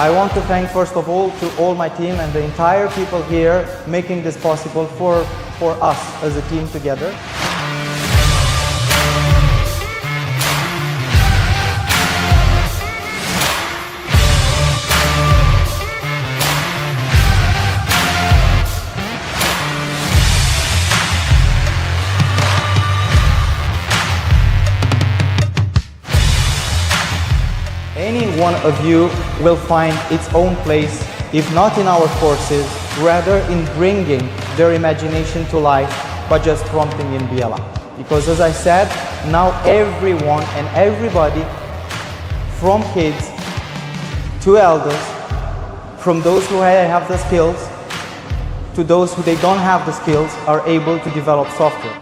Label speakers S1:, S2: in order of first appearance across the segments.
S1: I want to thank first of all to all my team and the entire people here making this possible for us as a team together. Any one of you will find its own place, if not in our courses, rather in bringing their imagination to life by just prompting in BLA. Because as I said, now everyone and everybody, from kids to elders, from those who have the skills to those who they don't have the skills, are able to develop software.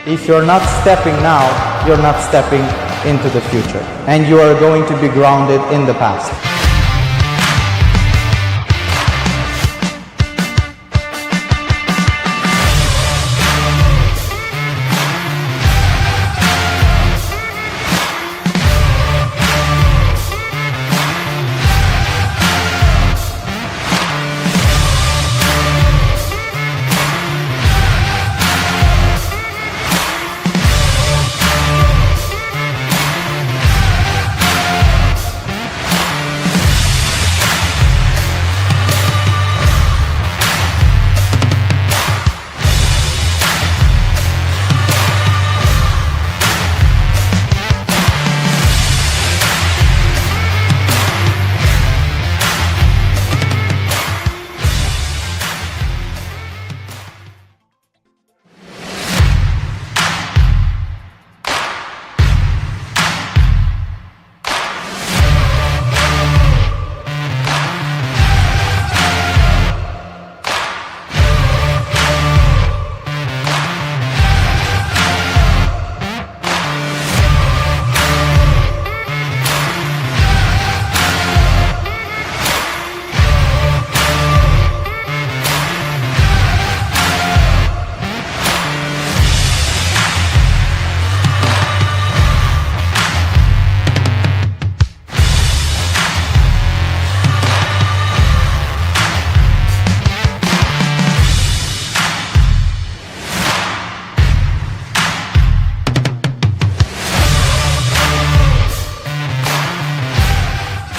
S1: If you're not stepping now, you're not stepping into the future, and you are going to be grounded in the past.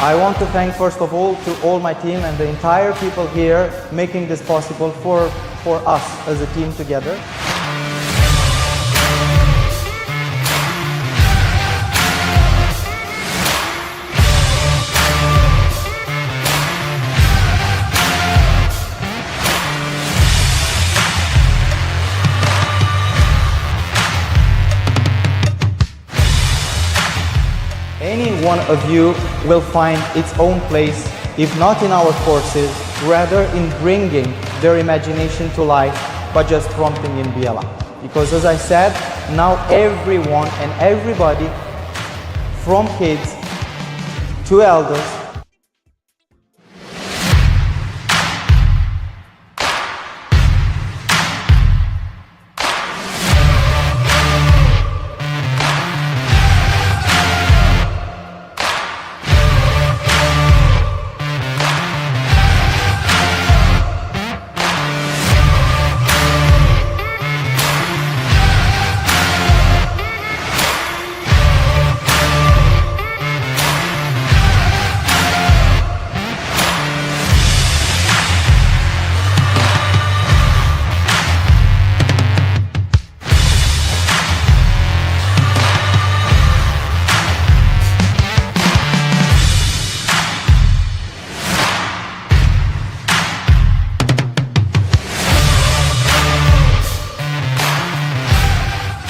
S1: I want to thank first of all to all my team and the entire people here making this possible for us as a team together. Any one of you will find its own place, if not in our courses, rather in bringing their imagination to life by just prompting in BLA. Because as I said, now everyone and everybody, from kids to elders,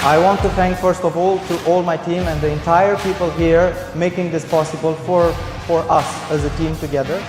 S1: I want to thank first of all to all my team and the entire people here making this possible for us as a team together.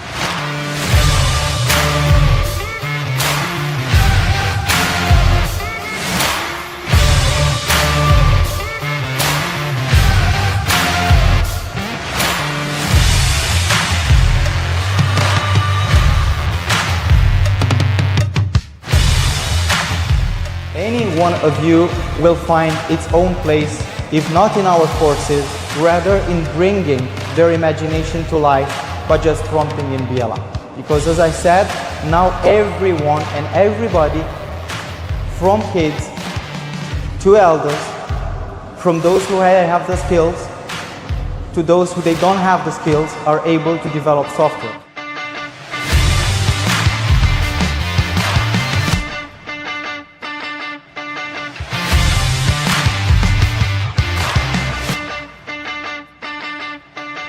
S1: of you will find its own place, if not in our courses, rather in bringing their imagination to life by just prompting in Biela. Because as I said, now everyone and everybody, from kids to elders, from those who have the skills to those who they don't have the skills, are able to develop software.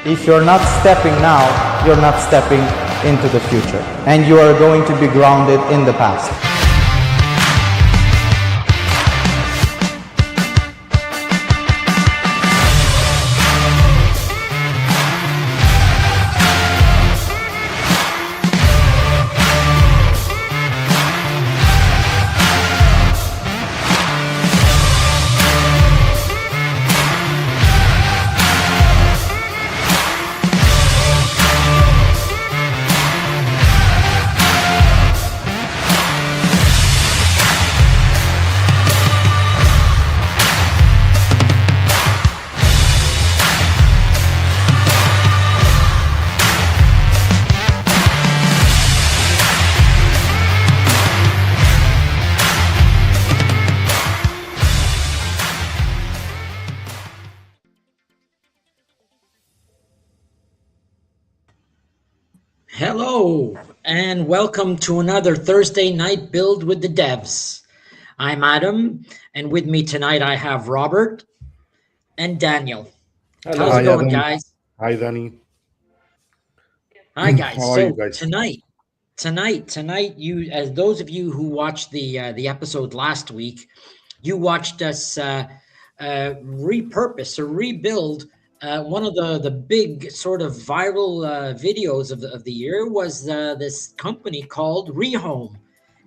S1: If you're not stepping now, you're not stepping into the future, and you are going to be grounded in the past.
S2: Hello, and welcome to another Thursday night build with the devs. I'm Adam, and with me tonight I have Robert and Daniel.
S3: Hello.
S2: How's it going,
S3: Adam.
S2: guys?
S3: Hi, Danny.
S2: Hi, guys.
S3: How are
S2: So
S3: you guys?
S2: tonight, you, as those of you who watched the episode last week, you watched us repurpose or rebuild one of the big sort of viral videos of the year was this company called Rehome.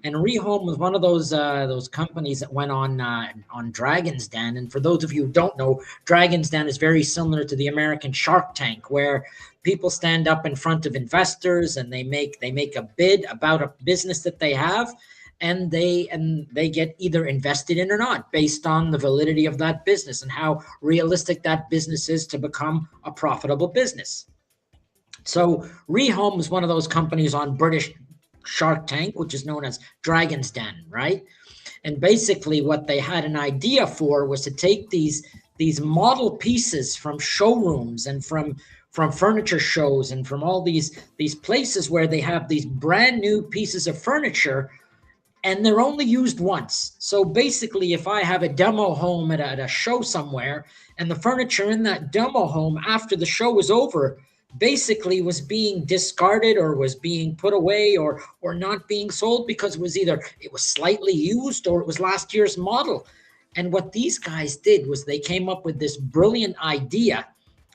S2: And Rehome was one of those companies that went on Dragon's Den. And for those of you who don't know, Dragon's Den is very similar to the American Shark Tank, where people stand up in front of investors and they make a bid about a business that they have, and they get either invested in or not based on the validity of that business and how realistic that business is to become a profitable business. So Rehome is one of those companies on British Shark Tank, which is known as Dragon's Den, right? And basically what they had an idea for was to take these model pieces from showrooms and from furniture shows and from all these places where they have these brand new pieces of furniture, and they're only used once. So basically, if I have a demo home at a show somewhere, and the furniture in that demo home after the show was over basically was being discarded or was being put away or not being sold because it was slightly used or it was last year's model. And what these guys did was they came up with this brilliant idea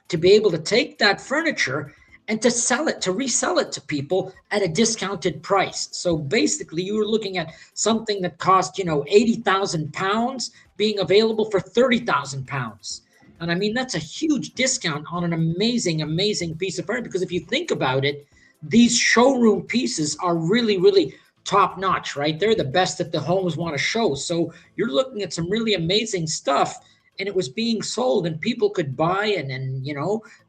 S2: to be able to take that furniture and to resell it to people at a discounted price. So basically you were looking at something that cost, 80,000 pounds being available for 30,000 pounds. And I mean, that's a huge discount on an amazing, amazing piece of furniture. Because if you think about it, these showroom pieces are really, really top notch, right? They're the best that the homes want to show. So you're looking at some really amazing stuff, and it was being sold and people could buy and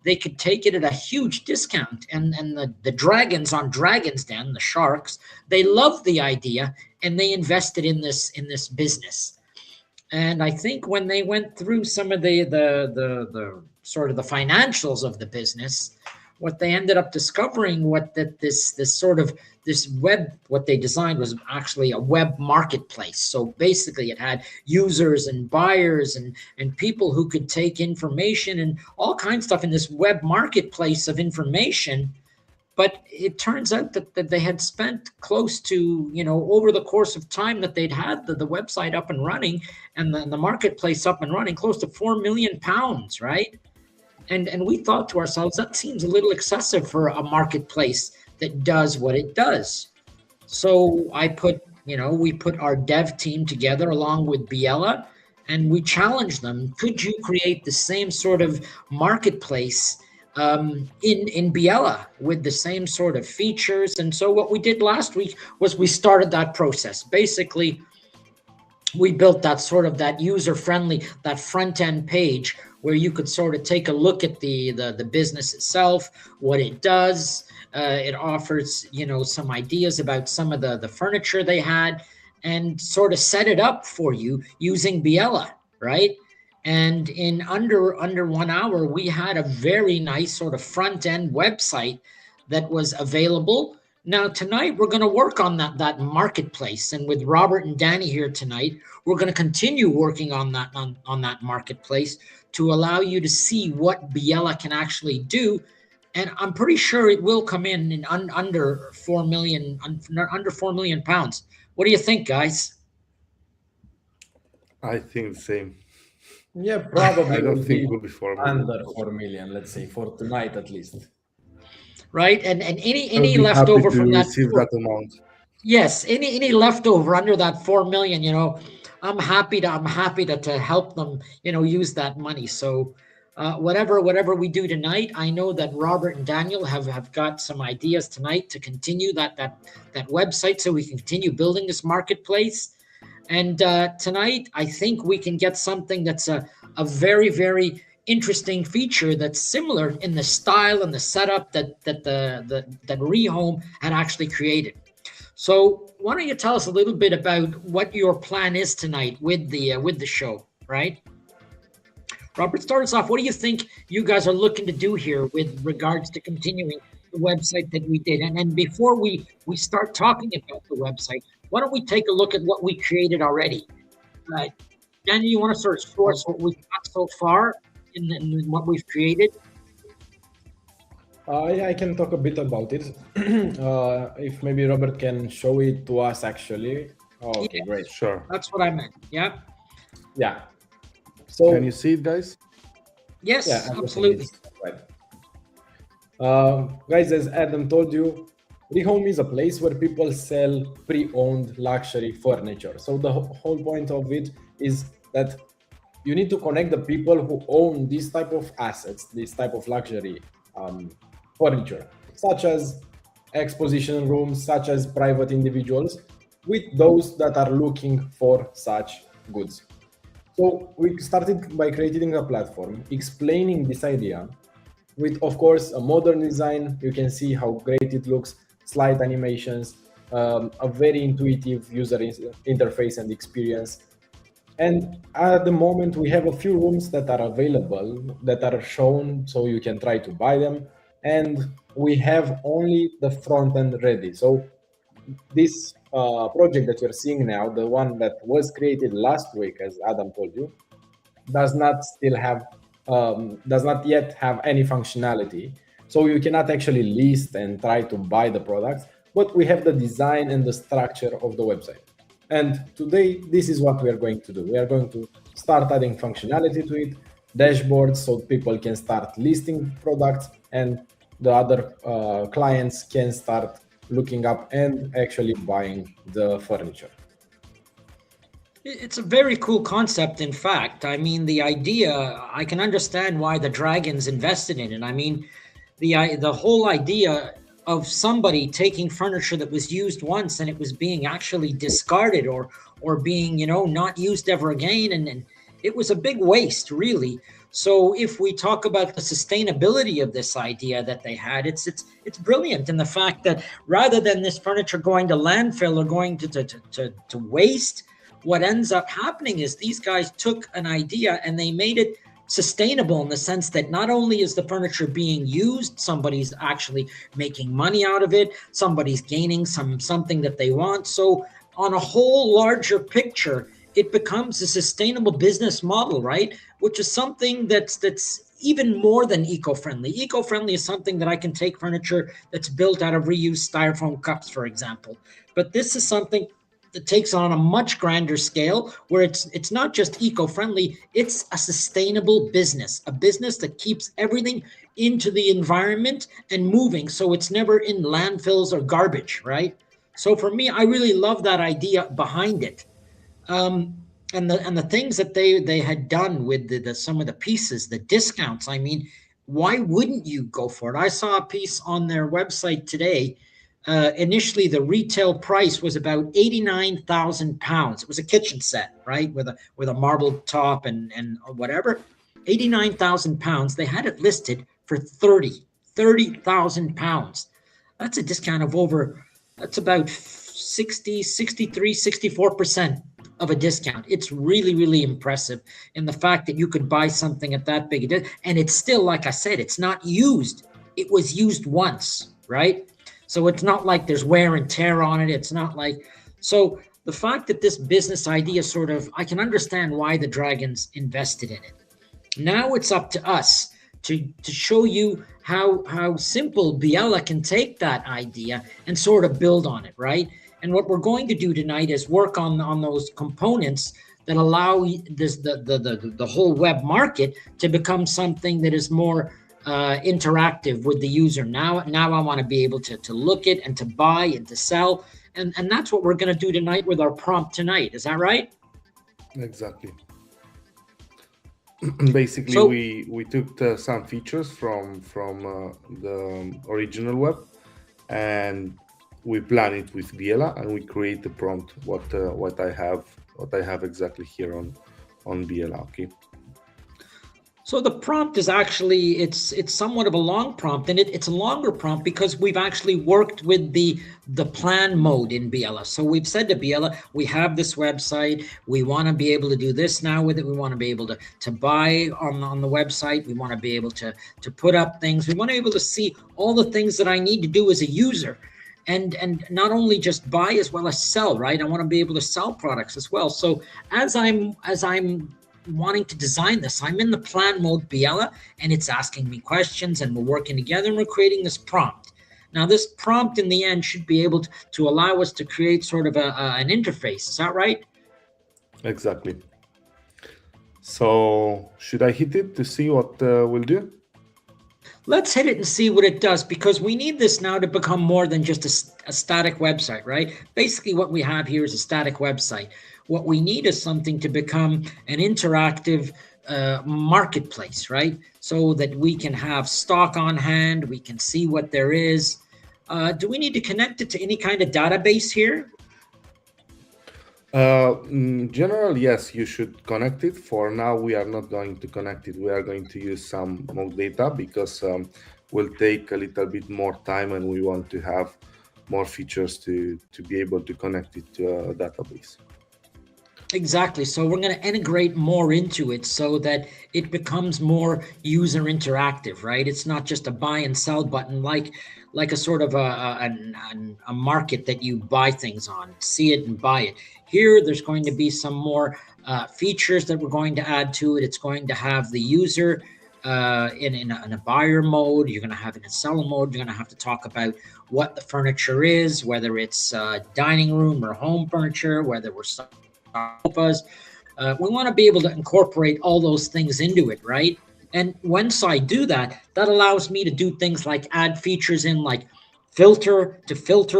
S2: they could take it at a huge discount. And the dragons on Dragon's Den, the sharks, they loved the idea and they invested in this business. And I think when they went through some of the sort of the financials of the business, what they ended up discovering what they designed was actually a web marketplace. So basically it had users and buyers and people who could take information and all kinds of stuff in this web marketplace of information. But it turns out that they had spent close to, over the course of time that they'd had the website up and running and the marketplace up and running, close to £4 million, right? And we thought to ourselves, that seems a little excessive for a marketplace that does what it does. So we put our dev team together along with Biela, and we challenged them, could you create the same sort of marketplace in Biela with the same sort of features? And so what we did last week was we started that process. Basically, we built that sort of that user friendly, that front end page where you could sort of take a look at the business itself, what it does. It offers, you know, some ideas about some of the furniture they had, and sort of set it up for you using Biella, right? And in under 1 hour, we had a very nice sort of front end website that was available. Now tonight we're going to work on that marketplace, and with Robert and Danny here tonight, we're going to continue working on that marketplace to allow you to see what Biella can actually do. And I'm pretty sure it will come in under 4 million, under 4 million pounds. What do you think, guys?
S3: I think the same.
S4: Yeah, probably
S3: I don't
S4: will
S3: think
S4: be
S3: it will be 4 million.
S4: under 4 million, let's say, for tonight at least.
S2: Right, and
S3: I'll
S2: any
S3: be happy
S2: leftover
S3: to
S2: from that.
S3: receive that amount.
S2: Yes, any leftover under that 4 million, you know, I'm happy to help them, you know, use that money. So whatever we do tonight, I know that Robert and Daniel have got some ideas tonight to continue that website, so we can continue building this marketplace. And tonight, I think we can get something that's a very interesting feature that's similar in the style and the setup that Rehome had actually created. So why don't you tell us a little bit about what your plan is tonight with the show, right? Robert, start us off. What do you think you guys are looking to do here with regards to continuing the website that we did? And then before we start talking about the website, why don't we take a look at what we created already? Daniel, you want to sort of show us what we've got so far in what we've created?
S4: Yeah, I can talk a bit about it. If maybe Robert can show it to us actually. Oh, okay,
S2: Yeah.
S4: great.
S3: Sure.
S2: That's what I meant. Yeah.
S4: Yeah. So
S3: Can you see it, guys?
S2: Yes,
S4: yeah, everything
S2: absolutely.
S4: is right. Guys, as Adam told you, Rehome is a place where people sell pre-owned luxury furniture. So the whole point of it is that you need to connect the people who own this type of assets, this type of luxury furniture, such as exposition rooms, such as private individuals, with those that are looking for such goods. So we started by creating a platform, explaining this idea with, of course, a modern design. You can see how great it looks, slide animations, a very intuitive user interface and experience. And at the moment, we have a few rooms that are available, that are shown, so you can try to buy them. And we have only the front end ready. So this project that you're seeing now, the one that was created last week, as Adam told you, does not yet have any functionality. So you cannot actually list and try to buy the products, but we have the design and the structure of the website. And today, this is what we are going to do. We are going to start adding functionality to it, dashboards, so people can start listing products, and the other clients can start looking up and actually buying the furniture.
S2: It's a very cool concept, in fact. I mean, the idea, I can understand why the Dragons invested in it. I mean, the whole idea of somebody taking furniture that was used once and it was being actually discarded or being, you know, not used ever again, and it was a big waste, really. So if we talk about the sustainability of this idea that they had, it's brilliant in the fact that rather than this furniture going to landfill or going to waste, what ends up happening is these guys took an idea and they made it sustainable in the sense that not only is the furniture being used, somebody's actually making money out of it, somebody's gaining something that they want. So on a whole larger picture, it becomes a sustainable business model, right? Which is something that's even more than eco-friendly. Eco-friendly is something that I can take furniture that's built out of reused styrofoam cups, for example. But this is something that takes on a much grander scale, where it's not just eco-friendly, it's a sustainable business, a business that keeps everything into the environment and moving, so it's never in landfills or garbage, right? So for me, I really love that idea behind it. And the things that they had done with the some of the pieces, the discounts. I mean, why wouldn't you go for it? I saw a piece on their website today initially the retail price was about £89,000. It was a kitchen set, right, with a marble top and whatever. £89,000. They had it listed for £30,000. That's a discount of that's about 60, 63, 64% of a discount. It's really, really impressive in the fact that you could buy something at that big, and it's still, like I said, it's not used. It was used once, right? So it's not like there's wear and tear on it. It's not like, so the fact that this business idea sort of, I can understand why the Dragons invested in it. Now it's up to us to show you how simple Biella can take that idea and sort of build on it, right? And what we're going to do tonight is work on those components that allow the whole web market to become something that is more interactive with the user. Now I want to be able to look at and to buy and to sell. And that's what we're going to do tonight with our prompt tonight. Is that right?
S3: Exactly. Basically,
S2: So-
S3: we took some features from the original web, and we plan it with Biella, and we create the prompt what I have exactly here on Biella. Okay.
S2: So the prompt is actually, it's somewhat of a long prompt, and it's a longer prompt because we've actually worked with the plan mode in Biella. So we've said to Biella, we have this website, we want to be able to do this now with it, we want to be able to buy on the website, we want to be able to put up things, we want to be able to see all the things that I need to do as a user. And not only just buy as well as sell, right? I want to be able to sell products as well. So as I'm wanting to design this, I'm in the plan mode Biella, and it's asking me questions, and we're working together, and we're creating this prompt. Now this prompt in the end should be able to allow us to create sort of an interface. Is that right?
S3: Exactly. So should I hit it to see what we'll do?
S2: Let's hit it and see what it does, because we need this now to become more than just a static website, right? Basically what we have here is a static website. What we need is something to become an interactive marketplace, right? So that we can have stock on hand, we can see what there is. Do we need to connect it to any kind of database here?
S3: In general, yes, you should connect it. For now, we are not going to connect it. We are going to use some more data because will take a little bit more time, and we want to have more features to be able to connect it to a database.
S2: Exactly. So we're going to integrate more into it so that it becomes more user interactive, right? It's not just a buy and sell button like a sort of a market that you buy things on, see it and buy it. Here, there's going to be some more features that we're going to add to it. It's going to have the user in a buyer mode. You're going to have it in seller mode. You're going to have to talk about what the furniture is, whether it's dining room or home furniture, whether we're sofas. We want to be able to incorporate all those things into it, right? And once I do that, that allows me to do things like add features in, like filter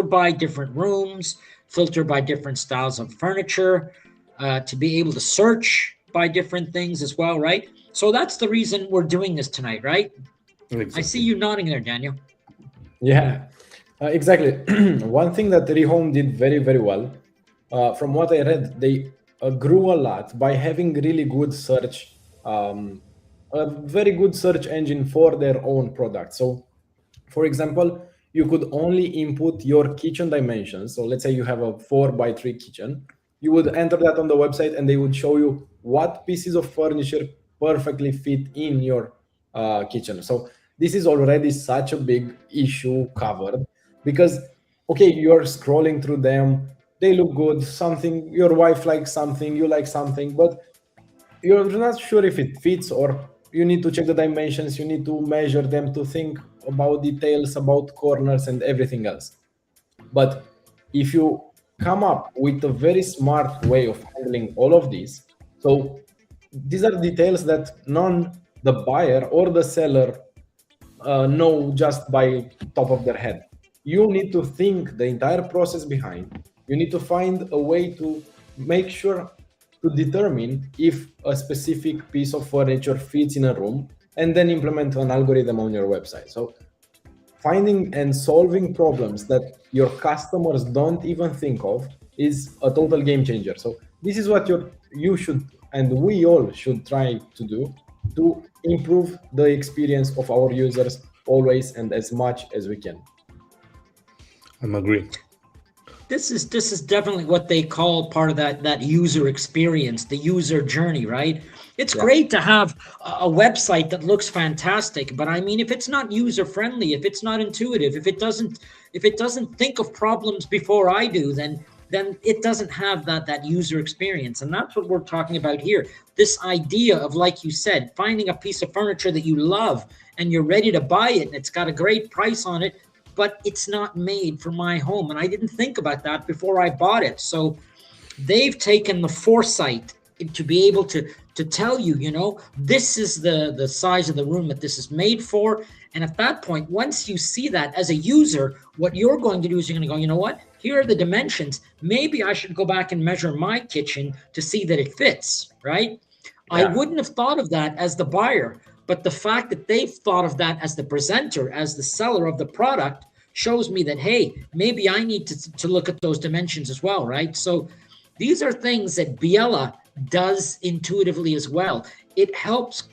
S2: by different rooms, filter by different styles of furniture, to be able to search by different things as well, right? So that's the reason we're doing this tonight, right?
S3: Exactly.
S2: I see you nodding there, Daniel.
S4: Yeah, exactly. One thing that Rehome did very, very well, from what I read, they grew a lot by having really good search, a very good search engine for their own product. So, for example, you could only input your kitchen dimensions. So let's say you have a 4x3 kitchen. You would enter that on the website, and they would show you what pieces of furniture perfectly fit in your kitchen. So this is already such a big issue covered, because okay, you're scrolling through them, they look good, something, your wife likes something, you like something, but you're not sure if it fits, or you need to check the dimensions, you need to measure them, to think about details, about corners and everything else. But if you come up with a very smart way of handling all of these, so these are details that none the buyer or the seller know just by top of their head. You need to think the entire process behind. You need to find a way to make sure to determine if a specific piece of furniture fits in a room, and then implement an algorithm on your website. So finding and solving problems that your customers don't even think of is a total game changer. So this is what you should, and we all should try to do to improve the experience of our users always and as much as we can.
S3: I'm agree.
S2: This is definitely what they call part of that user experience, the user journey, right? It's great to have a website that looks fantastic, but I mean, if it's not user friendly, if it's not intuitive, if it doesn't think of problems before I do, then it doesn't have that user experience. And that's what we're talking about here. This idea of, like you said, finding a piece of furniture that you love and you're ready to buy it and it's got a great price on it, but it's not made for my home. And I didn't think about that before I bought it. So they've taken the foresight to be able to tell you, this is the size of the room that this is made for. And at that point, once you see that as a user, what you're going to do is you're going to go, you know what? Here are the dimensions. Maybe I should go back and measure my kitchen to see that it fits, right? Yeah. I wouldn't have thought of that as the buyer. But the fact that they've thought of that as the presenter, as the seller of the product, shows me that, hey, maybe I need to look at those dimensions as well, right? So these are things that Biella does intuitively as well. It helps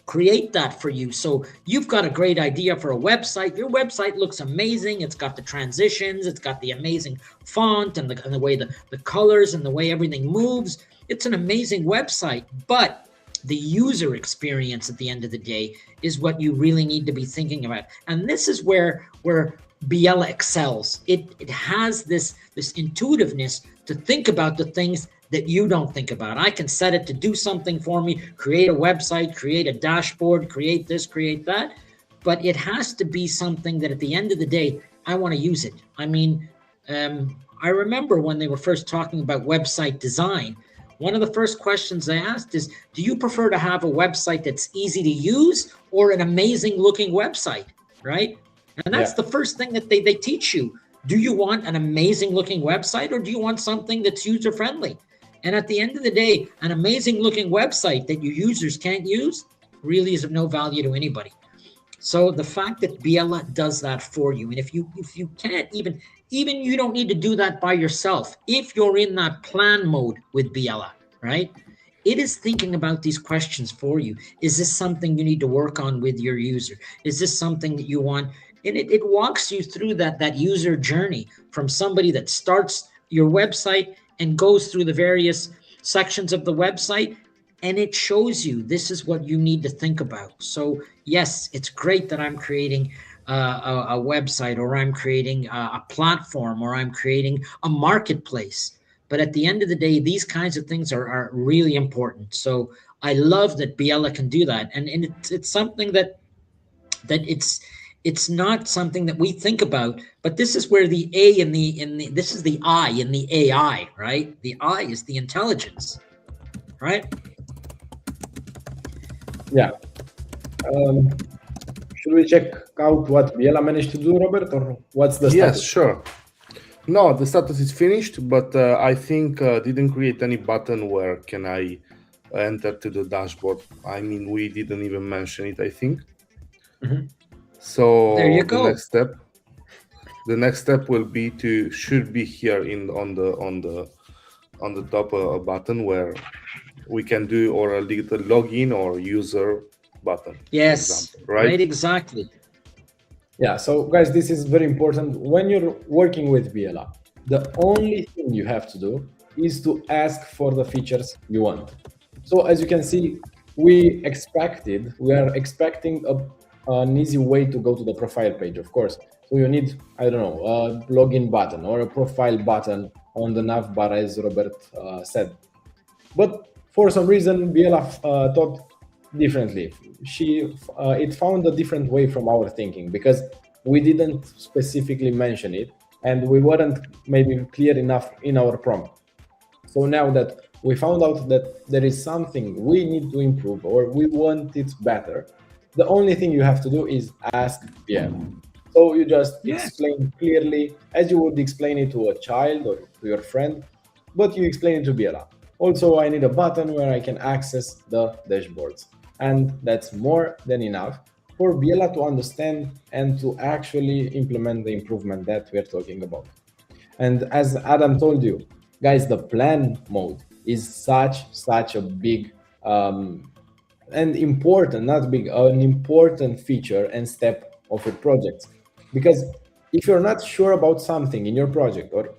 S2: create that for you. So you've got a great idea for a website. Your website looks amazing. It's got the transitions. It's got the amazing font and the way the colors and the way everything moves. It's an amazing website, but the user experience at the end of the day is what you really need to be thinking about. And this is where Biella excels. It has this intuitiveness to think about the things that you don't think about. I can set it to do something for me, create a website, create a dashboard, create this, create that. But it has to be something that at the end of the day, I want to use it. I mean, I remember when they were first talking about website design, one of the first questions they asked is, do you prefer to have a website that's easy to use or an amazing looking website, right? And that's the first thing that they teach you. Do you want an amazing looking website or do you want something that's user friendly? And at the end of the day, an amazing looking website that your users can't use really is of no value to anybody. So the fact that Biella does that for you, and if you can't even you don't need to do that by yourself. If you're in that plan mode with Biella, right? It is thinking about these questions for you. Is this something you need to work on with your user? Is this something that you want? And it walks you through that user journey from somebody that starts your website and goes through the various sections of the website, and it shows you this is what you need to think about. So yes, it's great that I'm creating a website, or I'm creating a platform, or I'm creating a marketplace. But at the end of the day, these kinds of things are really important. So I love that Biella can do that. And it's something that it's not something that we think about, but this is where the A in the this is the I in the AI, right? The I is the intelligence, right?
S4: Yeah. Should we check out what Biella managed to do, Robert, or what's the status?
S3: Yes, sure. No, the status is finished, but I think didn't create any button where can I enter to the dashboard. I mean, we didn't even mention it, I think. Mm-hmm. So
S2: there you go.
S3: The next step will be should be here on the top a button where we can do, or a little login or user button.
S2: Yes,
S3: example, right?
S2: Exactly.
S4: Yeah, so guys, this is very important. When you're working with Biella, the only thing you have to do is to ask for the features you want. So as you can see, we are expecting an easy way to go to the profile page, of course. So you need, I don't know, a login button or a profile button on the nav bar, as Robert said. But for some reason, Biella thought differently. It found a different way from our thinking, because we didn't specifically mention it and we weren't maybe clear enough in our prompt. So now that we found out that there is something we need to improve or we want it better, the only thing you have to do is ask Biella. So you just explain clearly as you would explain it to a child or to your friend, but you explain it to Biella. Also, I need a button where I can access the dashboards. And that's more than enough. for Biela to understand and to actually implement the improvement that we're talking about. And as Adam told you, guys, the plan mode is such a big and important, not big, an important feature and step of your project. Because if you're not sure about something in your project, or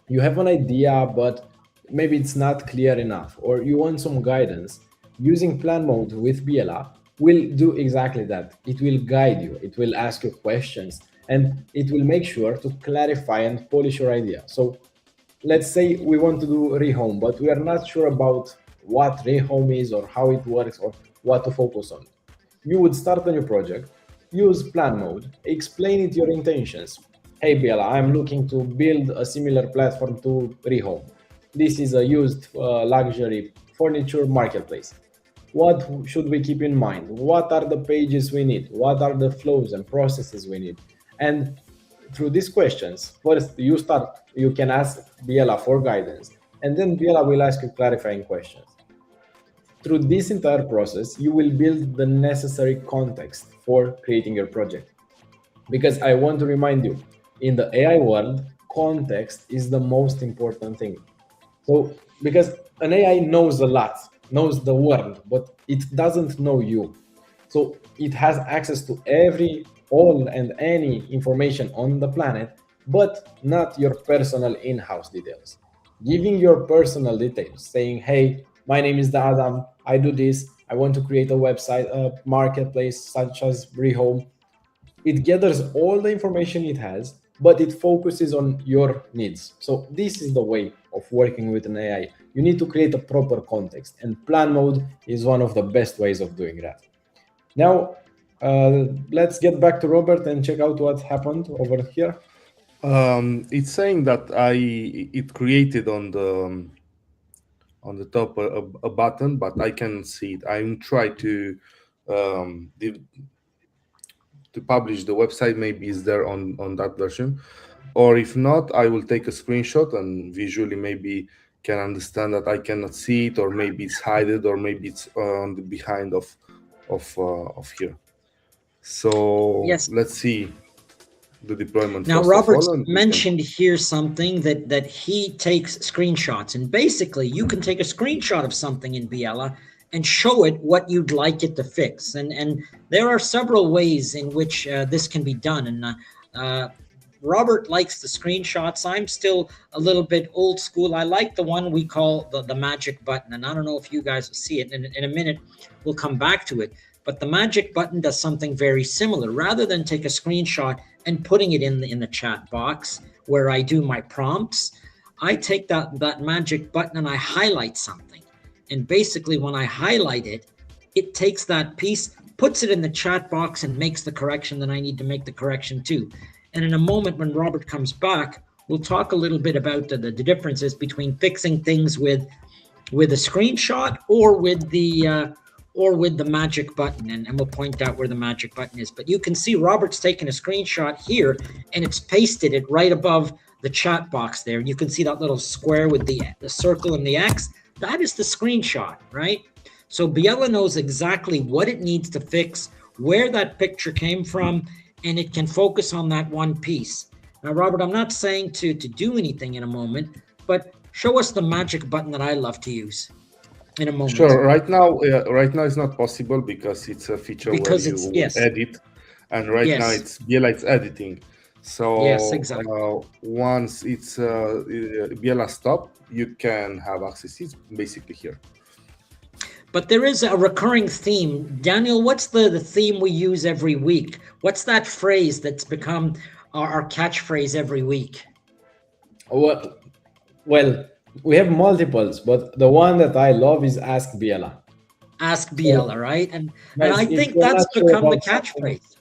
S4: you have an idea but maybe it's not clear enough, or you want some guidance, using plan mode with Biela will do exactly that. It will guide you, it will ask you questions, and it will make sure to clarify and polish your idea. So let's say we want to do rehome, but we are not sure about what rehome is or how it works or what to focus on. You would start a new project, use plan mode, explain it your intentions. Hey Biela, I'm looking to build a similar platform to rehome. This is a used luxury furniture marketplace. What should we keep in mind? What are the pages we need? What are the flows and processes we need? And through these questions, first you can ask Biela for guidance, and then Biela will ask you clarifying questions. Through this entire process, you will build the necessary context for creating your project. Because I want to remind you, in the AI world, context is the most important thing. So, because an AI knows a lot, knows the world, but it doesn't know you. So it has access to all and any information on the planet, but not your personal in-house details. Giving your personal details, saying, hey, my name is Adam, I do this, I want to create a website, a marketplace such as Rehome. It gathers all the information it has, but it focuses on your needs. So this is the way of working with an AI. You need to create a proper context, and plan mode is one of the best ways of doing that. Now, let's get back to Robert and check out what happened over here.
S3: It's saying that it created on the top a button, but I can't see it. I'm trying to publish the website. Maybe it's there on that version, or if not, I will take a screenshot and visually maybe can understand that I cannot see it, or maybe it's hidden, or maybe it's on the behind of here. So
S2: Yes.
S3: let's see the deployment.
S2: Now, Robert's mentioned here something that he takes screenshots, and basically you can take a screenshot of something in Biela and show it what you'd like it to fix. And there are several ways in which this can be done. And Robert likes the screenshots. I'm still a little bit old school. I like the one we call the magic button. And I don't know if you guys will see it. And in a minute, we'll come back to it. But the magic button does something very similar. Rather than take a screenshot and putting it in the chat box where I do my prompts, I take that magic button and I highlight something. And basically when I highlight it, it takes that piece, puts it in the chat box and makes the correction that I need to make the correction to. And in a moment when Robert comes back, we'll talk a little bit about the differences between fixing things with a screenshot or with the magic button, and we'll point out where the magic button is. But you can see Robert's taken a screenshot here and it's pasted it right above the chat box there. You can see that little square with the circle and the X. That is the screenshot, right? So Biela knows exactly what it needs to fix, where that picture came from, and it can focus on that one piece. Now, Robert, I'm not saying to do anything in a moment, but show us the magic button that I love to use in a moment.
S3: Sure. Right now it's not possible because it's a feature where you edit, and now it's Biela, it's editing. So
S2: yes, exactly.
S3: Once it's Biela stop, you can have access. It's basically here.
S2: But there is a recurring theme. Daniel, what's the theme we use every week? What's that phrase that's become our catchphrase every week?
S4: Well, we have multiples, but the one that I love is Ask Biela.
S2: Ask Biela, right? And I think that's become the catchphrase.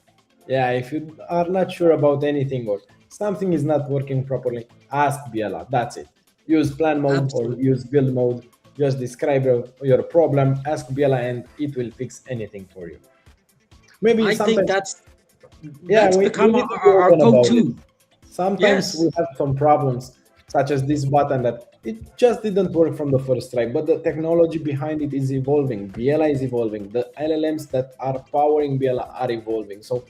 S4: Yeah, if you are not sure about anything or something is not working properly, ask Biela. That's it. Use plan mode or use build mode. Just describe your problem, ask Biela, and it will fix anything for you. Maybe
S2: I think that's become
S4: we
S2: our go-to.
S4: Sometimes we have some problems, such as this button that it just didn't work from the first try, but the technology behind it is evolving. Biela is evolving. The LLMs that are powering Biela are evolving. So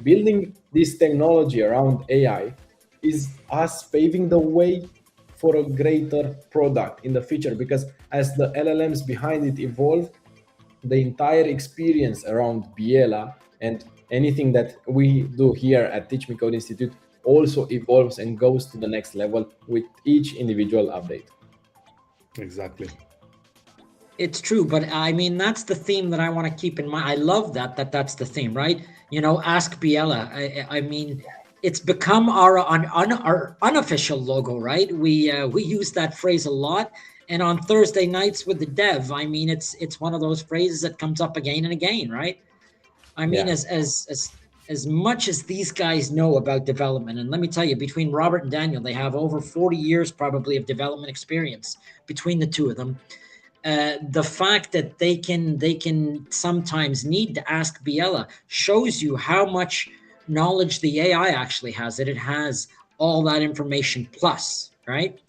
S4: building this technology around AI is us paving the way for a greater product in the future, because as the LLMs behind it evolve, the entire experience around Biela and anything that we do here at Teach Me Code Institute also evolves and goes to the next level with each individual update.
S3: Exactly.
S2: It's true, but I mean, that's the theme that I want to keep in mind. I love that's the theme, right? You know, ask Biela. I mean, it's become our unofficial logo, right? We use that phrase a lot. And on Thursday nights with the dev, I mean, it's one of those phrases that comes up again and again, right? I mean,
S4: Yeah.
S2: as much as these guys know about development, and let me tell you, between Robert and Daniel, they have over 40 years probably of development experience between the two of them. The fact that they can sometimes need to ask Biela shows you how much knowledge the AI actually has, that it has all that information plus, right?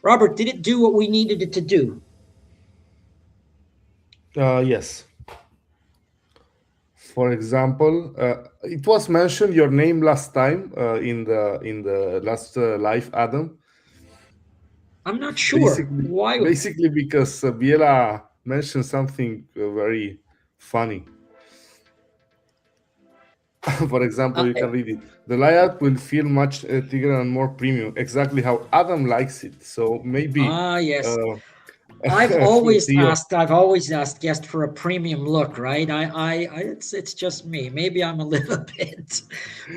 S2: Robert, did it do what we needed it to do?
S3: Yes. For example, it was mentioned your name last time in the last live, Adam.
S2: I'm not sure
S3: Basically,
S2: why.
S3: basically because Biela mentioned something very funny. For example, you can read it. The layout will feel much thicker and more premium, exactly how Adam likes it. So maybe
S2: Yes.
S3: uh,
S2: I've always
S3: Theo,
S2: asked guests for a premium look, right? It's just me. Maybe I'm a little bit,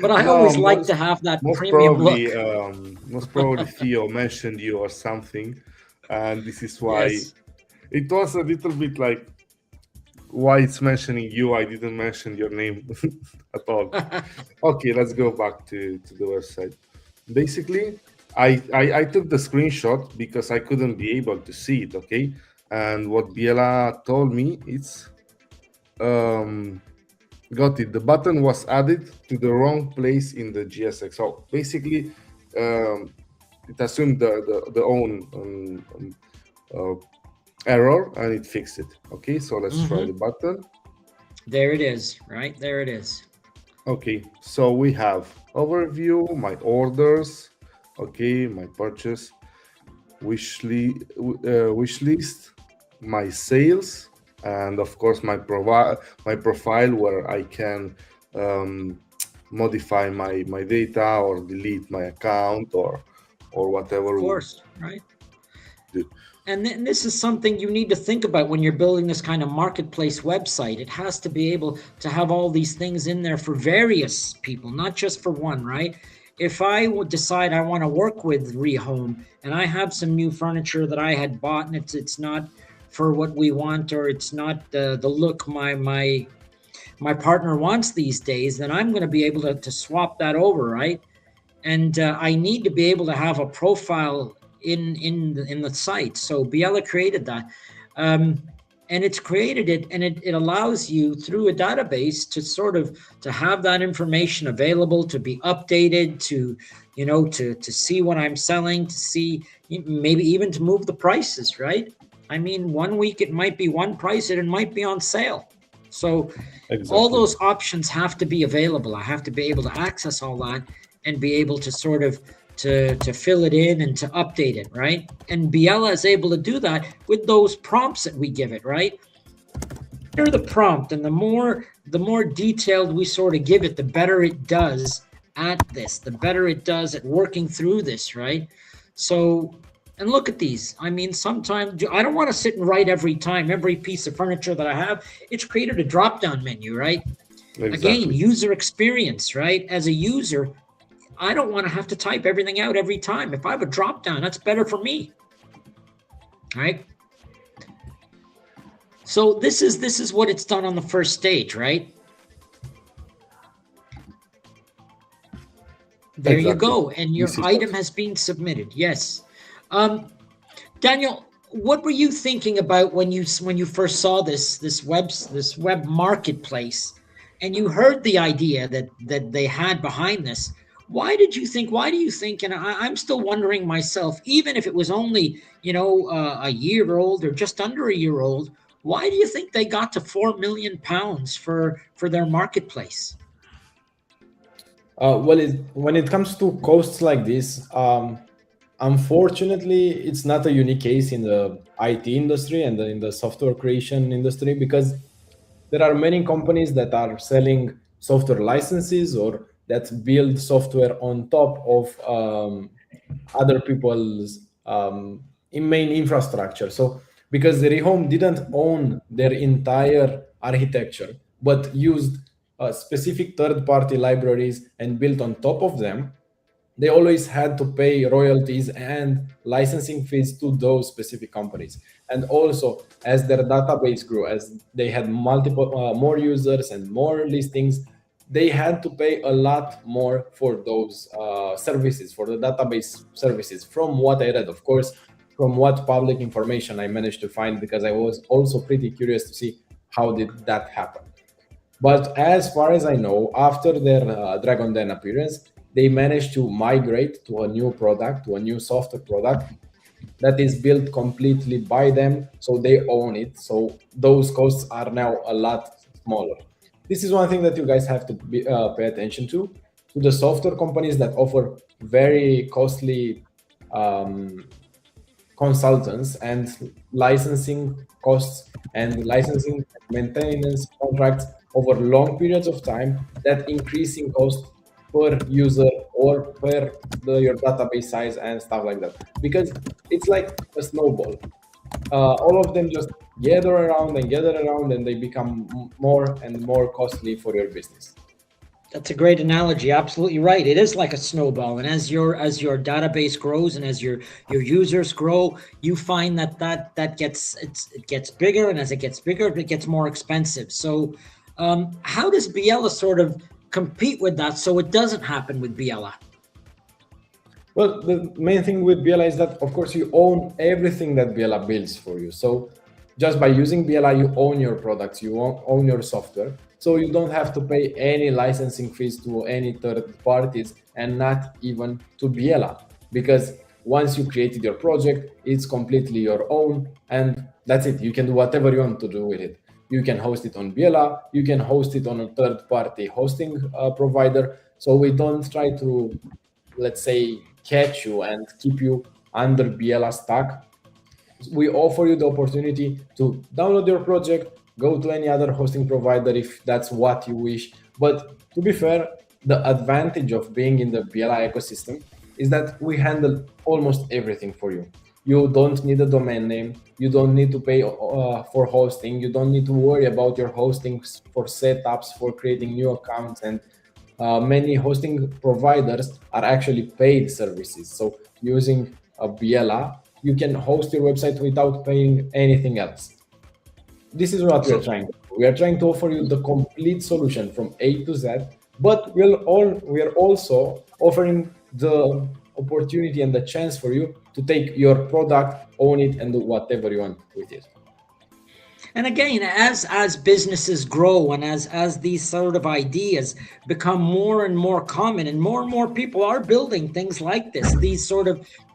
S2: but I
S3: no,
S2: always like to have that
S3: most
S2: premium look.
S3: probably, most probably Theo mentioned you or something, and this is why
S2: Yes.
S3: it was a little bit like why it's mentioning you. I didn't mention your name at all. Okay, let's go back to the website. Basically, I took the screenshot because I couldn't be able to see it. Okay, and what Biela told me it's got it. The button was added to the wrong place in the GSX. So basically, it assumed the own error and it fixed it. Okay, so let's try the button.
S2: There it is, right? There it is.
S3: Okay, so we have overview, my orders, okay, my purchase, wish list, my sales, and of course my profile where I can modify my data or delete my account or whatever.
S2: Of course, right?
S3: Do.
S2: And this is something you need to think about when you're building this kind of marketplace website. It has to be able to have all these things in there for various people, not just for one, right? If I would decide I want to work with Rehome and I have some new furniture that I had bought and it's not for what we want, or it's not the look my partner wants these days, then I'm going to be able to swap that over, right? And I need to be able to have a profile in the site. So Biela created that, and it's created it, and it allows you through a database to sort of to have that information available, to be updated, to to see what I'm selling, to see maybe even to move the prices, right? I mean, one week it might be one price and it might be on sale. So all those options have to be available. I have to be able to access all that and be able to sort of to fill it in and to update it, right? And Biela is able to do that with those prompts that we give it, right? The the prompt, and the more detailed we sort of give it, the better it does at this, the better it does at working through this, right? So, and look at these. I mean, sometimes I don't want to sit and write every time, every piece of furniture that I have. It's created a drop-down menu, right?
S3: Exactly.
S2: Again, user experience, right? As a user, I don't want to have to type everything out every time. If I have a drop down, that's better for me. Right? So this is what it's done on the first stage, right? There you go. And your item has been submitted. Yes. Daniel, what were you thinking about when you first saw this web marketplace and you heard the idea that they had behind this? Why do you think, and I'm still wondering myself, even if it was only, a year old or just under a year old, why do you think they got to £4 million for their marketplace?
S4: When it comes to costs like this, unfortunately, it's not a unique case in the IT industry and in the software creation industry, because there are many companies that are selling software licenses or that build software on top of other people's main infrastructure. So because the Rehome didn't own their entire architecture, but used specific third-party libraries and built on top of them, they always had to pay royalties and licensing fees to those specific companies. And also, as their database grew, as they had multiple more users and more listings, they had to pay a lot more for those services, for the database services. From what I read, of course, from what public information I managed to find, because I was also pretty curious to see how did that happen. But as far as I know, after their Dragon Den appearance, they managed to migrate to a new product, to a new software product that is built completely by them. So they own it. So those costs are now a lot smaller. This is one thing that you guys have to pay attention to the software companies that offer very costly consultants and licensing costs and licensing maintenance contracts over long periods of time, that increasing cost per user or per your database size and stuff like that, because it's like a snowball. All of them just gather around and they become more and more costly for your business.
S2: That's a great analogy. Absolutely right. It is like a snowball, and as your database grows and as your users grow, you find that it gets bigger, and as it gets bigger, it gets more expensive. So, how does Biella sort of compete with that so it doesn't happen with Biella?
S4: Well, the main thing with Biella is that, of course, you own everything that Biella builds for you. So just by using Biella, you own your products, you own your software. So you don't have to pay any licensing fees to any third parties, and not even to Biella, because once you created your project, it's completely your own, and that's it. You can do whatever you want to do with it. You can host it on Biella, you can host it on a third-party hosting provider. So we don't try to, let's say, catch you and keep you under Biella stack. We offer you the opportunity to download your project, go to any other hosting provider if that's what you wish. But to be fair, the advantage of being in the Biella ecosystem is that we handle almost everything for you. You don't need a domain name. You don't need to pay for hosting. You don't need to worry about your hosting for setups, for creating new accounts, and many hosting providers are actually paid services. So using a Biella, you can host your website without paying anything else. This is what we are trying to do. We are trying to offer you the complete solution from A to Z, but we are also offering the opportunity and the chance for you to take your product, own it, and do whatever you want with it.
S2: And again, as businesses grow and as these sort of ideas become more and more common, and more people are building things like this,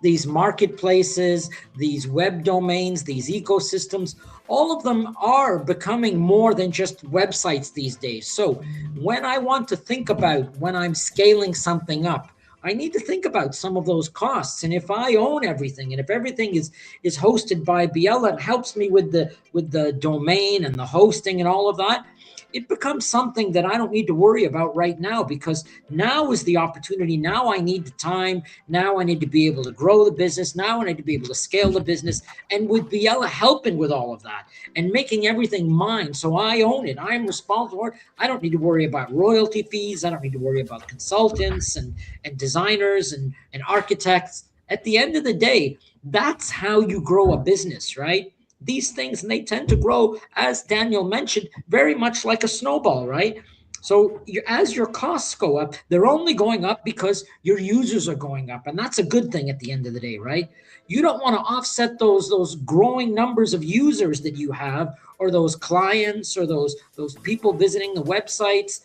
S2: these marketplaces, these web domains, these ecosystems, all of them are becoming more than just websites these days. So when I want to think about when I'm scaling something up, I need to think about some of those costs. And if I own everything, and if everything is hosted by Biella and helps me with the domain and the hosting and all of that, it becomes something that I don't need to worry about right now, because now is the opportunity. Now I need the time. Now I need to be able to grow the business. Now I need to be able to scale the business. And with Biella helping with all of that and making everything mine, so I own it, I'm responsible for it. I don't need to worry about royalty fees. I don't need to worry about consultants and designers and architects. At the end of the day, that's how you grow a business, right? These things, and they tend to grow, as Daniel mentioned, very much like a snowball, right? So as your costs go up, they're only going up because your users are going up, and that's a good thing at the end of the day, right? You don't want to offset those growing numbers of users that you have, or those clients, or those people visiting the websites.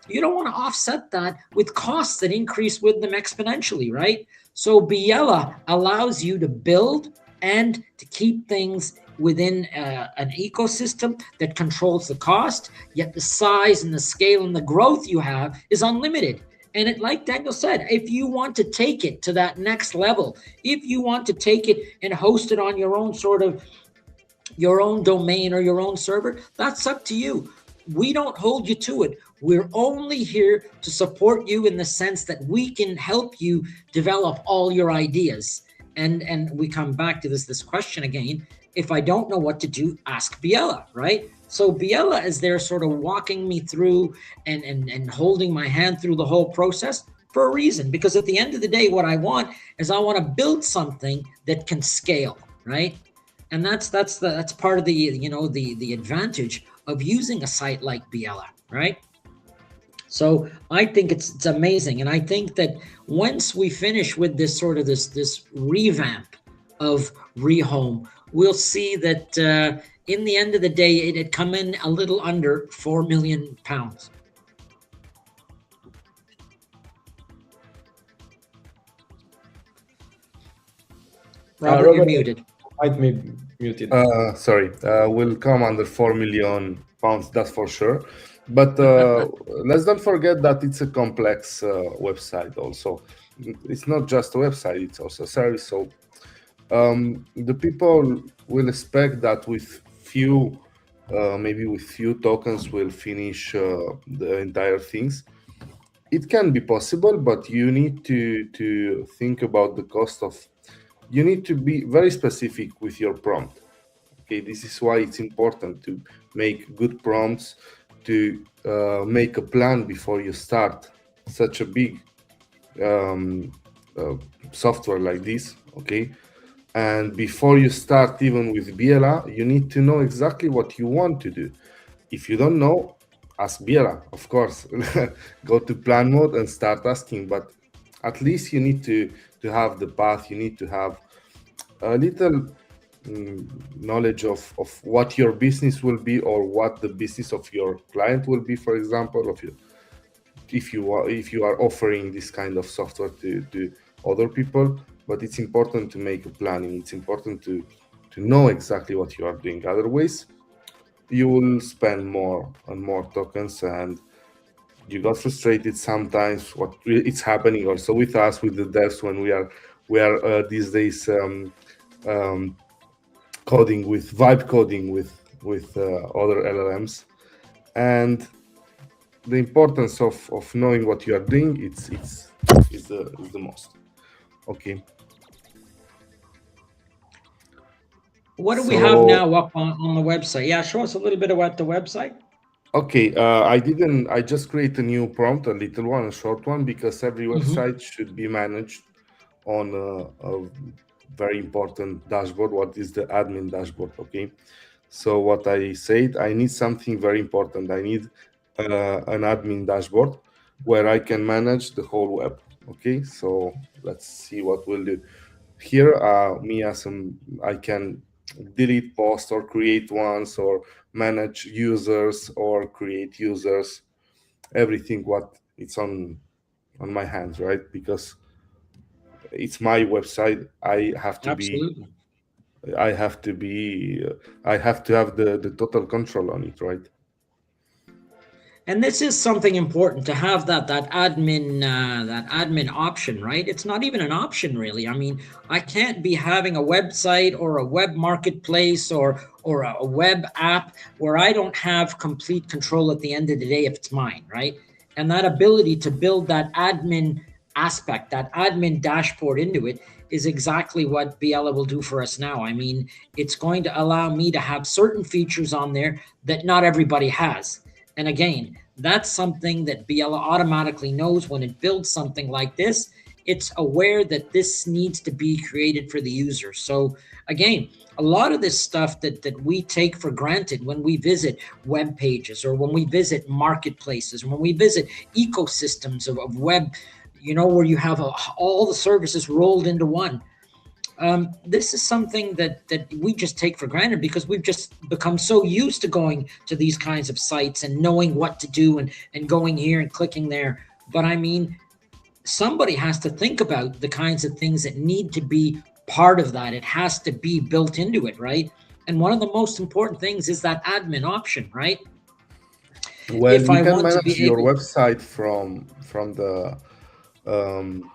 S2: you don't want to offset that with costs that increase with them exponentially, right? So Biella allows you to build and to keep things within an ecosystem that controls the cost, yet the size and the scale and the growth you have is unlimited. And it, like Daniel said, if you want to take it to that next level, if you want to take it and host it on your own sort of your own domain or your own server, that's up to you. We don't hold you to it. We're only here to support you in the sense that we can help you develop all your ideas. And we come back to this question again. If I don't know what to do, ask Biella, right? So Biella is there sort of walking me through and holding my hand through the whole process for a reason. Because at the end of the day, what I want is I want to build something that can scale, right? And that's part of the the advantage of using a site like Biella, right? So I think it's amazing, and I think that once we finish with this sort of this revamp of Rehome, we'll see that in the end of the day, it had come in a little under £4 million. Robert, you're muted.
S4: Might be muted.
S3: Sorry, will come under £4 million, that's for sure. But let's not forget that it's a complex website also. It's not just a website, it's also a service. So the people will expect that with maybe with few tokens will finish the entire things. It can be possible, but you need to think about the cost of. You need to be very specific with your prompt. Okay, this is why it's important to make good prompts, to make a plan before you start such a big software like this. Okay, and before you start even with Biella, you need to know exactly what you want to do. If you don't know, ask Biella, of course. Go to plan mode and start asking, but at least you need to have the path. You need to have a little knowledge of what your business will be, or what the business of your client will be, for example, if you are offering this kind of software to other people. But it's important to make a planning. It's important to know exactly what you are doing. Otherwise, you will spend more and more tokens, and you got frustrated sometimes. What it's happening also with us, with the devs, when we are these days coding with vibe coding with other LLMs, and the importance of knowing what you are doing is the most. Okay.
S2: What do we have now up on the website? Yeah, show us a little bit about the website.
S3: Okay, I just create a new prompt, a little one, a short one, because every website should be managed on a very important dashboard. What is the admin dashboard? Okay, so what I said, I need something very important. I need an admin dashboard where I can manage the whole web. Okay, so let's see what we'll do here. I can delete posts or create ones, or manage users or create users, everything what it's on my hands, right? Because it's my website. I have to have the total control on it, right?
S2: And this is something important to have that admin option, right? It's not even an option, really. I mean, I can't be having a website or a web marketplace or a web app where I don't have complete control at the end of the day if it's mine, right? And that ability to build that admin aspect, that admin dashboard into it, is exactly what Biella will do for us now. I mean, it's going to allow me to have certain features on there that not everybody has. And again, that's something that Biella automatically knows when it builds something like this. It's aware that this needs to be created for the user. So again, a lot of this stuff that we take for granted when we visit web pages, or when we visit marketplaces, when we visit ecosystems of web, where you have all the services rolled into one. this is something that we just take for granted because we've just become so used to going to these kinds of sites and knowing what to do and going here and clicking there. But I mean, somebody has to think about the kinds of things that need to be part of that. It has to be built into it, right? And one of the most important things is that admin option, right?
S3: Well,
S2: If
S3: you
S2: I
S3: can
S2: want to
S3: manage
S2: be
S3: your
S2: able,
S3: website from um,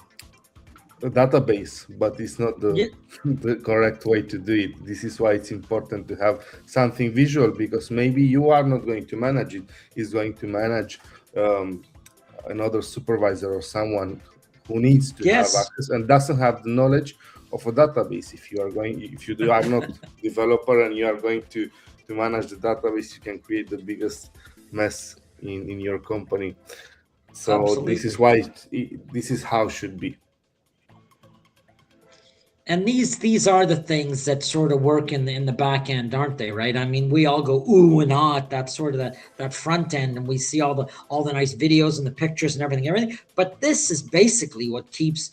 S3: the database, but it's not
S2: yeah,
S3: the correct way to do it. This is why it's important to have something visual, because maybe you are not going to manage it. It's going to manage another supervisor or someone who needs to have
S2: yes,
S3: access and doesn't have the knowledge of a database. If you are not developer and you are going to manage the database, you can create the biggest mess in your company. So this is
S2: absolutely.
S3: why this is how it should be.
S2: And these are the things that sort of work in the back end, aren't they? Right? I mean, we all go ooh and ah at that sort of that front end, and we see all the nice videos and the pictures and everything. But this is basically what keeps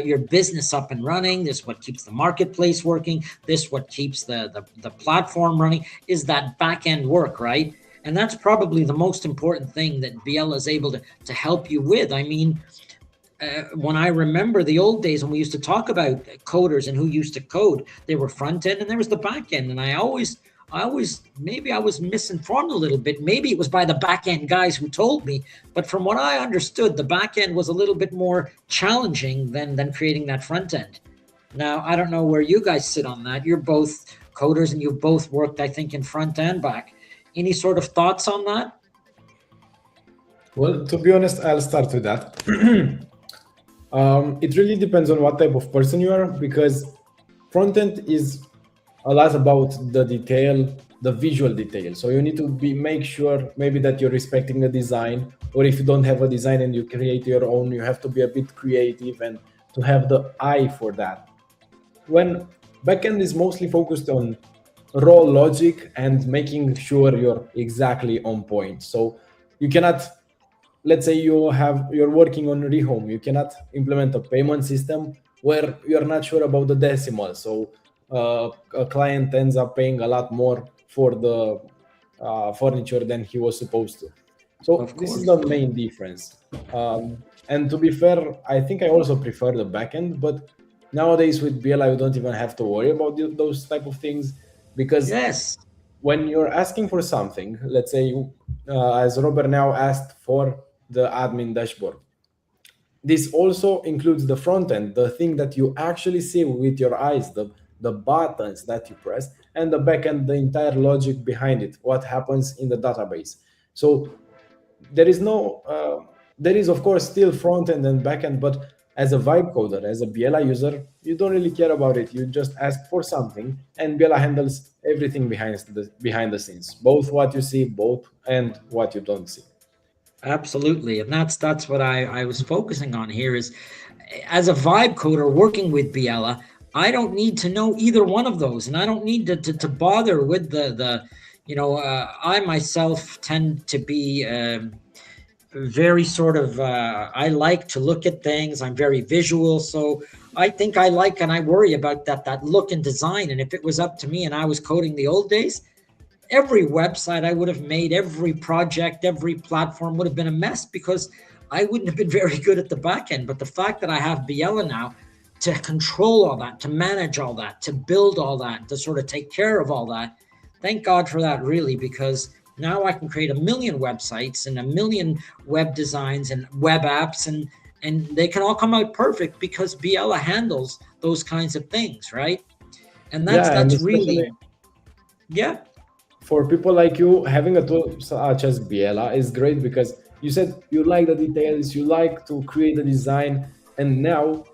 S2: your business up and running. This is what keeps the marketplace working. This is what keeps the platform running. Is that back end work, right? And that's probably the most important thing that Biella is able to help you with. I mean, when I remember the old days when we used to talk about coders and who used to code, there were front end and there was the back end. And I always, maybe I was misinformed a little bit. Maybe it was by the back end guys who told me. But from what I understood, the back end was a little bit more challenging than creating that front end. Now, I don't know where you guys sit on that. You're both coders and you've both worked, I think, in front and back. Any sort of thoughts on that?
S4: Well, to be honest, I'll start with that. It really depends on what type of person you are, because front end is a lot about the detail, the visual detail. So you need to make sure maybe that you're respecting the design, or if you don't have a design and you create your own, you have to be a bit creative and to have the eye for that. When backend is mostly focused on raw logic and making sure you're exactly on point. So you cannot, let's say you're working on rehome, you cannot implement a payment system where you're not sure about the decimal. So a client ends up paying a lot more for the furniture than he was supposed to. So this is the main difference. And to be fair, I think I also prefer the backend, but nowadays with Biella, you don't even have to worry about those type of things, because
S2: Yes.
S4: when you're asking for something, let's say as Robert now asked for the admin dashboard, this also includes the front end, the thing that you actually see with your eyes, the buttons that you press, and the back end, the entire logic behind it, what happens in the database. So there is there is of course still front end and back end, but as a vibe coder, as a Biella user, you don't really care about it. You just ask for something, and Biella handles everything behind the scenes, both what you see, both and what you don't see.
S2: Absolutely. And that's what I was focusing on here is, as a vibe coder working with Biella, I don't need to know either one of those. And I don't need to bother with I myself tend to be very sort of, I like to look at things. I'm very visual. So I think I like and I worry about that look and design. And if it was up to me and I was coding the old days, every website I would have made, every project, every platform would have been a mess because I wouldn't have been very good at the back end. But the fact that I have Biella now to control all that, to manage all that, to build all that, to sort of take care of all that, thank God for that, really, because now I can create a million websites and a million web designs and web apps, and they can all come out perfect because Biella handles those kinds of things, right? And that's really, yeah.
S4: For people like you, having a tool such as Biella is great because you said you like the details, you like to create the design, and now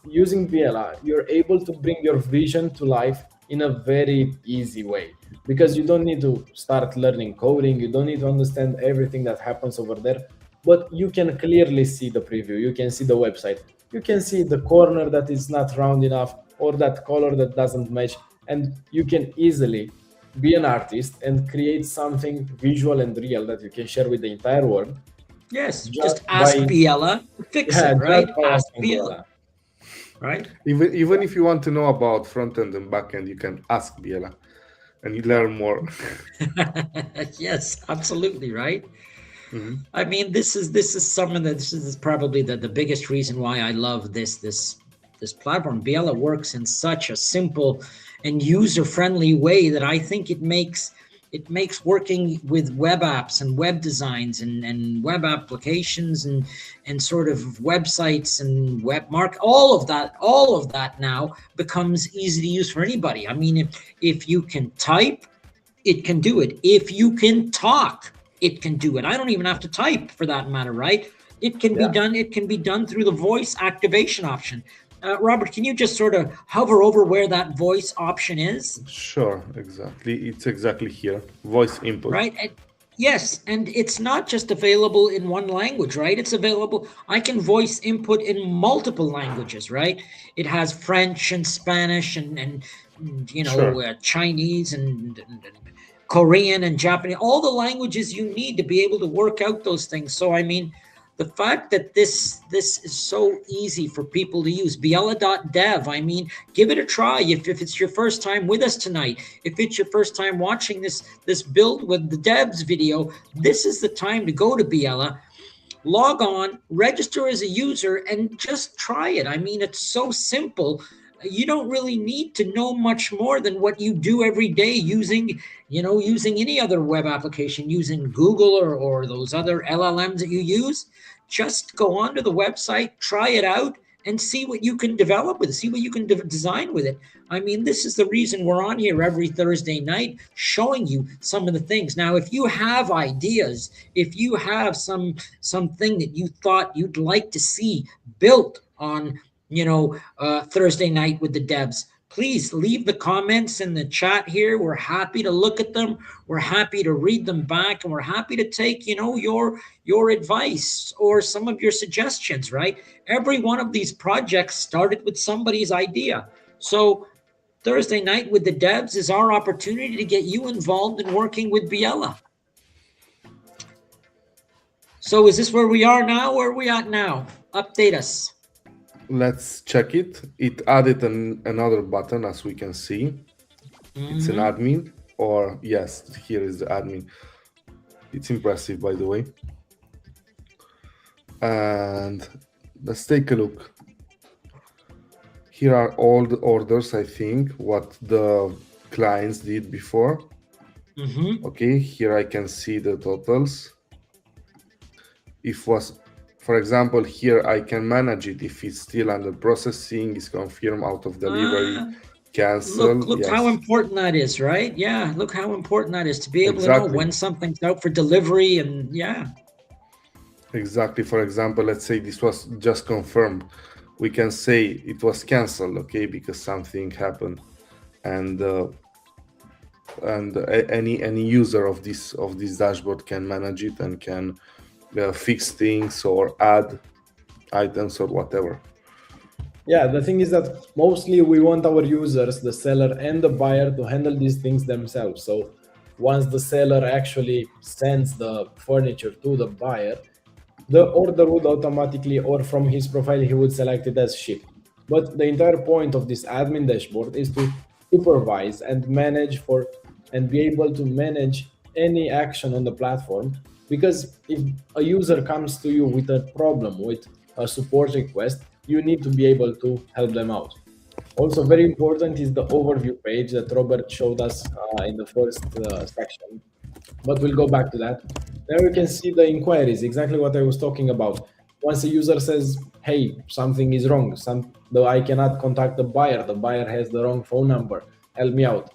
S4: using Biella, you're able to bring your vision to life in a very easy way, because you don't need to start learning coding, you don't need to understand everything that happens over there, but you can clearly see the preview, you can see the website, you can see the corner that is not round enough or that color that doesn't match, and you can easily be an artist and create something visual and real that you can share with the entire world.
S2: Yes, just ask Biella, fix it, right? Ask Biella. right?
S3: Even if you want to know about front end and back end, you can ask Biela and you learn more.
S2: Yes, absolutely, right?
S3: Mhm.
S2: I mean, this is something that this is probably the biggest reason why I love this platform. Biela works in such a simple and user-friendly way that I think it makes working with web apps and web designs and web applications and sort of websites and web mark all of that now becomes easy to use for anybody. I mean, if you can type, it can do it. If you can talk, it can do it. I don't even have to type for that matter, right? It can be
S4: Yeah.
S2: done. It can be done through the voice activation option. Robert, can you just sort of hover over where that voice option is?
S3: Sure, exactly. It's exactly here. Voice input.
S2: Right? Yes, and it's not just available in one language, right? It's available. I can voice input in multiple languages, right? It has French and Spanish and
S3: Sure.
S2: Chinese and Korean and Japanese, all the languages you need to be able to work out those things. So I mean, the fact that this is so easy for people to use, biella.dev, I mean, give it a try. If it's your first time with us tonight, if it's your first time watching this build with the devs video, this is the time to go to Biella, log on, register as a user, and just try it. I mean, it's so simple. You don't really need to know much more than what you do every day using any other web application, using Google or those other LLMs that you use. Just go onto the website, try it out, and see what you can develop with it, see what you can design with it. I mean, this is the reason we're on here every Thursday night showing you some of the things. Now, if you have ideas, if you have something that you thought you'd like to see built on, Thursday night with the devs, please leave the comments in the chat here. We're happy to look at them. We're happy to read them back, and we're happy to take, your advice or some of your suggestions, right? Every one of these projects started with somebody's idea. So Thursday night with the devs is our opportunity to get you involved in working with Biella. So is this where we are now? Where are we at now? Update us.
S3: Let's check it. It added another button, as we can see. It's an admin, or yes, here is the admin. It's impressive, by the way. And let's take a look. Here are all the orders, I think, what the clients did before. Okay, here I can see the totals. For example, here I can manage it if it's still under processing, is confirmed, out of delivery, cancel.
S2: Look
S3: yes.
S2: how important that is, right? Yeah, look how important that is to be able to know
S3: Exactly.
S2: when something's out for delivery, and yeah.
S3: Exactly. For example, let's say this was just confirmed. We can say it was canceled, okay, because something happened, and any user of this dashboard can manage it and can fix things or add items or whatever.
S4: Yeah, the thing is that mostly we want our users, the seller and the buyer, to handle these things themselves. So once the seller actually sends the furniture to the buyer, the order would automatically, or from his profile, he would select it as shipped. But the entire point of this admin dashboard is to supervise and manage and be able to manage any action on the platform. Because if a user comes to you with a problem, with a support request, you need to be able to help them out. Also, very important is the overview page that Robert showed us in the first section, but we'll go back to that. There you can see the inquiries, exactly what I was talking about. Once a user says, hey, something is wrong, I cannot contact the buyer has the wrong phone number, help me out.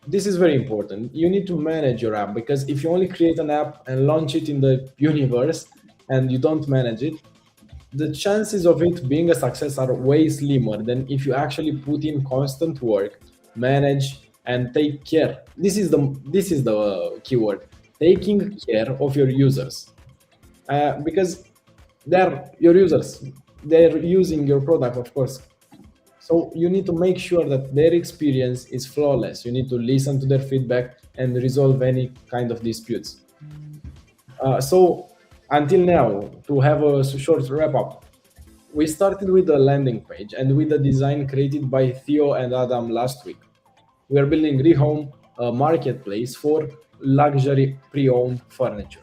S4: This is very important. You need to manage your app, because if you only create an app and launch it in the universe and you don't manage it, the chances of it being a success are way slimmer than if you actually put in constant work, manage, and take care. This is the keyword: taking care of your users, because they're your users. They're using your product, of course. So you need to make sure that their experience is flawless. You need to listen to their feedback and resolve any kind of disputes. So until now, to have a short wrap up, we started with a landing page and with a design created by Theo and Adam last week. We are building Rehome, a marketplace for luxury pre-owned furniture.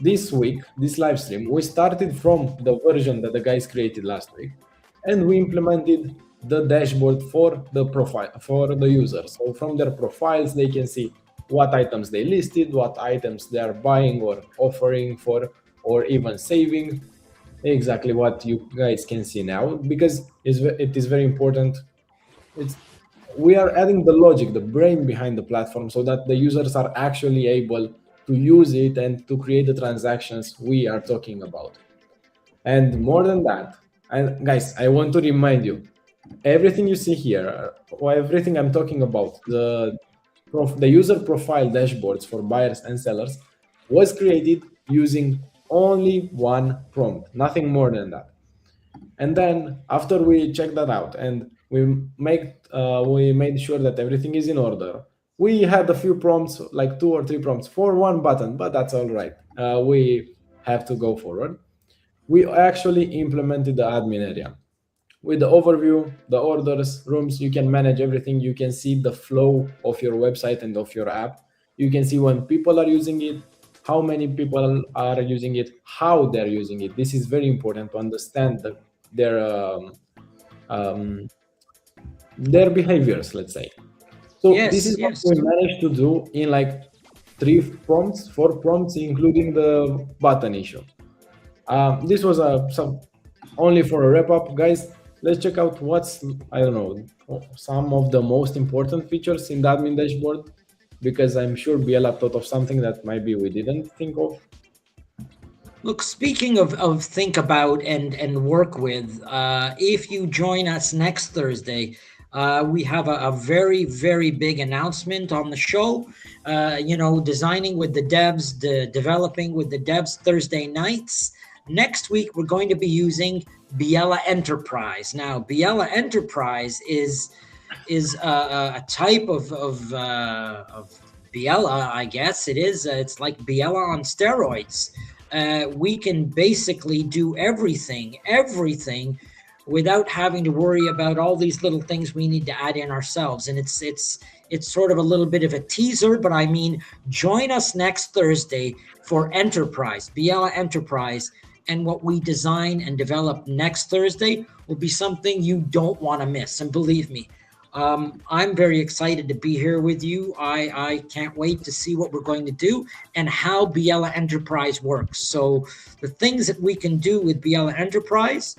S4: This week, this live stream, we started from the version that the guys created last week, and we implemented the dashboard for the profile for the users. So from their profiles, they can see what items they listed, what items they are buying or offering for, or even saving. Exactly what you guys can see now, because it is very important. It's We are adding the logic, the brain behind the platform, so that the users are actually able to use it and to create the transactions we are talking about. And more than that, and guys, I want to remind you, everything you see here, or everything I'm talking about, the user profile dashboards for buyers and sellers was created using only one prompt, nothing more than that. And then after we checked that out and we made sure that everything is in order, we had a few prompts, like 2 or 3 prompts for one button, but that's all right. We have to go forward. We actually implemented the admin area with the overview, the orders, rooms. You can manage everything. You can see the flow of your website and of your app. You can see when people are using it, how many people are using it, how they're using it. This is very important to understand their behaviors, let's say. So this is what we managed to do in like 4 prompts, including the button issue. This was some only for a wrap up, guys. Let's check out what's, I don't know, some of the most important features in the admin dashboard, because I'm sure Biela thought of something that maybe we didn't think of.
S2: Look, speaking of think about and work with, if you join us next Thursday, we have a very, very big announcement on the show. Designing with the devs, developing with the devs Thursday nights. Next week, we're going to be using Biela Enterprise. Now, Biela Enterprise is a type of Biela, I guess it is. It's like Biela on steroids. We can basically do everything without having to worry about all these little things we need to add in ourselves. And it's sort of a little bit of a teaser, but I mean, join us next Thursday for Enterprise, Biela Enterprise. And what we design and develop next Thursday will be something you don't want to miss. And believe me, I'm very excited to be here with you. I can't wait to see what we're going to do and how Biela Enterprise works. So the things that we can do with Biela Enterprise,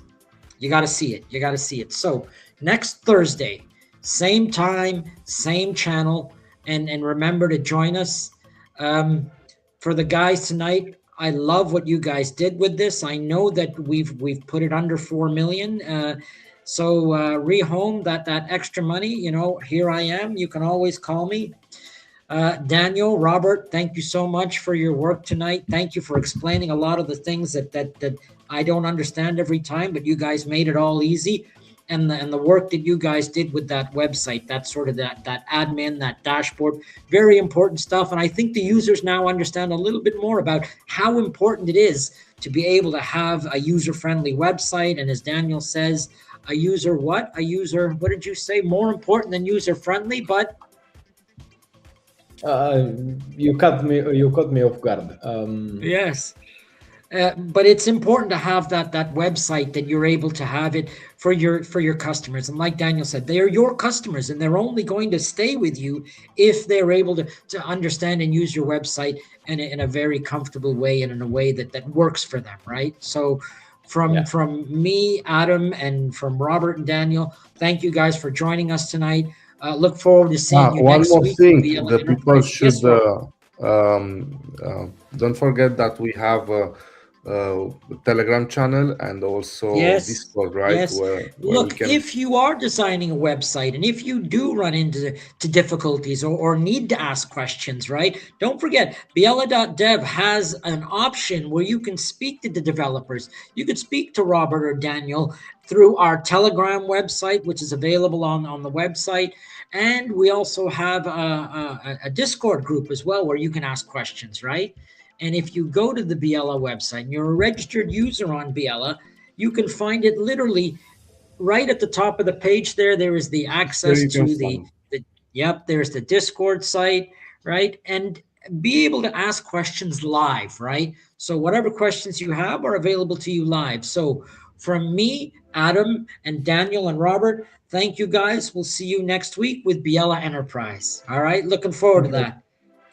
S2: you got to see it. You got to see it. So next Thursday, same time, same channel, and remember to join us. For the guys tonight, I love what you guys did with this. I know that we've put it under 4 million. So Rehome, that extra money, here I am. You can always call me. Daniel, Robert, thank you so much for your work tonight. Thank you for explaining a lot of the things that I don't understand every time, but you guys made it all easy. And the work that you guys did with that website, that sort of that admin, that dashboard, very important stuff. And I think the users now understand a little bit more about how important it is to be able to have a user-friendly website. And as Daniel says, what did you say? More important than user-friendly, but
S4: you caught me off guard.
S2: Yes. But it's important to have that website, that you're able to have it for your customers. And like Daniel said, they are your customers, and they're only going to stay with you if they're able to understand and use your website in a very comfortable way and in a way that works for them, right? So from me, Adam, and from Robert and Daniel, thank you guys for joining us tonight. Look forward to seeing you next week.
S3: One more thing, the people should don't forget that we have a Telegram channel and also Discord, right?
S2: Yes. Look, if you are designing a website and if you do run into difficulties or need to ask questions, right? Don't forget, Biela.dev has an option where you can speak to the developers. You could speak to Robert or Daniel through our Telegram website, which is available on the website. And we also have a Discord group as well where you can ask questions, right? And if you go to the Biela website and you're a registered user on Biela, You can find it literally right at the top of the page there. There is the
S3: There
S2: access
S3: you can
S2: to
S3: find.
S2: yep, there's the Discord site, right? And be able to ask questions live, right? So whatever questions you have are available to you live. So from me, Adam, and Daniel and Robert, thank you guys. We'll see you next week with Biella Enterprise. All right, looking forward to
S3: Okay.
S2: that.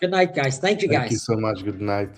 S2: Good night, guys. Thank you,
S3: Thank you
S2: guys.
S3: so much. Good night.